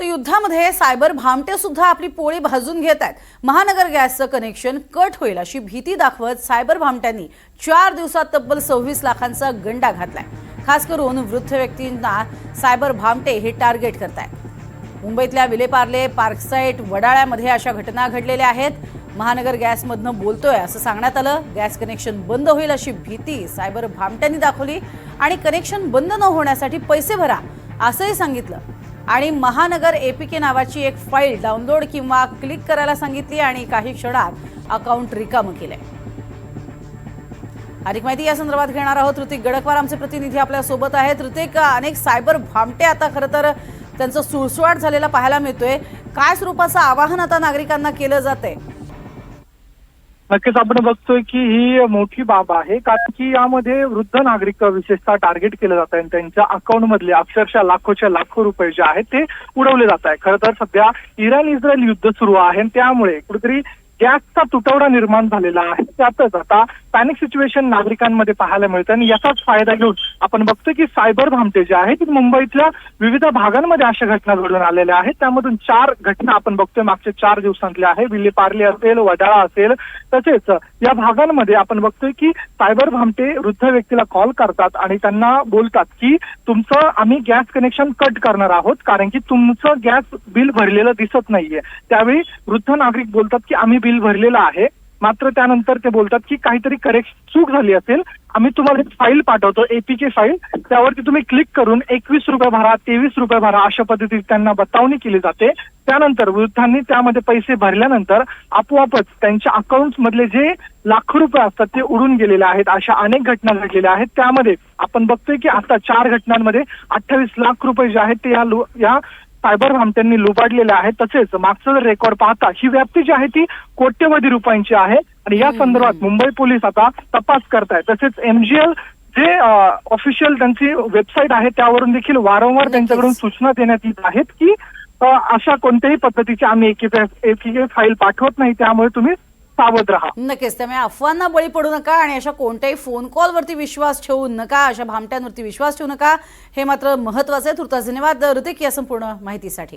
तर युद्धामध्ये सायबर भामटे सुद्धा आपली पोळी भाजून घेत आहेत। महानगर गॅसचं कनेक्शन कट होईल अशी भीती दाखवत सायबर भामट्यांनी 4 दिवसात तब्बल 26 लाखांचा गंडा घातलाय। खास करून वृद्ध व्यक्तींना सायबर भामटे हे टार्गेट करतायत। मुंबईतल्या विलेपार्ले, पार्कसाइट, वडाळ्यामध्ये अशा घटना घडलेल्या आहेत। महानगर गॅसमधनं बोलतोय असं सांगण्यात आलं। गॅस कनेक्शन बंद होईल अशी भीती सायबर भामट्यांनी दाखवली आणि कनेक्शन बंद न होण्यासाठी पैसे भरा असंही सांगितलं आणि महानगर एपीके नावाची एक फाईल डाउनलोड किंवा क्लिक करायला सांगितली आणि काही क्षणात अकाउंट रिकामं केलंय। अधिक माहिती या संदर्भात घेणार आहोत। ऋतिक गडकवार आमचे प्रतिनिधी आपल्या सोबत आहेत। ऋतिक, अनेक सायबर भामटे आता खरं तर त्यांचं सुळसुळाट झालेला पाहायला मिळतोय। काय स्वरूपाचं आवाहन आता नागरिकांना केलं जातंय? नक्कीच आपण बघतोय की ही मोठी बाब आहे, कारण की यामध्ये वृद्ध नागरिक विशेषतः टार्गेट केलं जात आहे। त्यांच्या अकाउंट मधले अक्षरशः लाखोच्या लाखो रुपये जे आहेत ते उडवले जात आहे। खरं तर सध्या इराण इस्रायल युद्ध सुरू आहे आणि त्यामुळे कुठेतरी गॅसचा तुटवडा निर्माण झालेला आहे। त्यातच आता पॅनिक सिच्युएशन नागरिकांमध्ये पाहायला मिळतं आणि याचाच फायदा घेऊन आपण बघतोय की सायबर भामटे जे आहेत मुंबईतल्या विविध भागांमध्ये अशा घटना घडून आलेल्या आहेत। त्यामधून 4 घटना आपण बघतोय मागच्या 4 दिवसांतल्या आहे। विलेपार्ले असेल, वडाळा असेल, तसेच या भागांमध्ये आपण बघतोय की सायबर भामटे वृद्ध व्यक्तीला कॉल करतात आणि त्यांना बोलतात की तुमचं आम्ही गॅस कनेक्शन कट करणार आहोत, कारण की तुमचं गॅस बिल भरलेलं दिसत नाहीये। त्यावेळी वृद्ध नागरिक बोलतात की आम्ही बिल भरलेलं आहे, मात्र त्यानंतर ते बोलतात की काहीतरी चूक झाली असेल, आम्ही तुम्हाला एक फाईल पाठवतो, एपीके फाईल, त्यावरती तुम्ही क्लिक करून 21 रुपये भरा, 23 रुपये भरा अशा पद्धतीने त्यांना बतावणी केली जाते। त्यानंतर वृद्धांनी त्यामध्ये पैसे भरल्यानंतर आपोआपच त्यांच्या अकाउंट मधले जे लाखो रुपये असतात ते उडून गेलेले आहेत। अशा अनेक घटना घडलेल्या आहेत। त्यामध्ये आपण बघतोय की आता 4 घटनांमध्ये 28 लाख रुपये जे आहेत ते या सायबर भामट्यांनी लुबाडलेले आहेत। तसेच मागचं जर रेकॉर्ड पाहता ही व्याप्ती जी आहे ती कोट्यवधी रुपयांची आहे आणि या संदर्भात मुंबई पोलीस आता तपास करतायत। तसेच एमजीएल जे ऑफिशियल त्यांची वेबसाईट आहे त्यावरून देखील वारंवार त्यांच्याकडून सूचना देण्यात येत आहेत की अशा कोणत्याही पद्धतीची आम्ही एपीके फाईल पाठवत नाही, त्यामुळे तुम्ही सावध राहा। नक्कीच, त्यामुळे अफवांना बळी पडू नका आणि अशा कोणत्याही फोन कॉलवरती विश्वास ठेवू नका, अशा भामट्यांवरती विश्वास ठेवू नका, हे मात्र महत्त्वाचं आहे। तुर्तास धन्यवाद ऋतिक या संपूर्ण माहितीसाठी।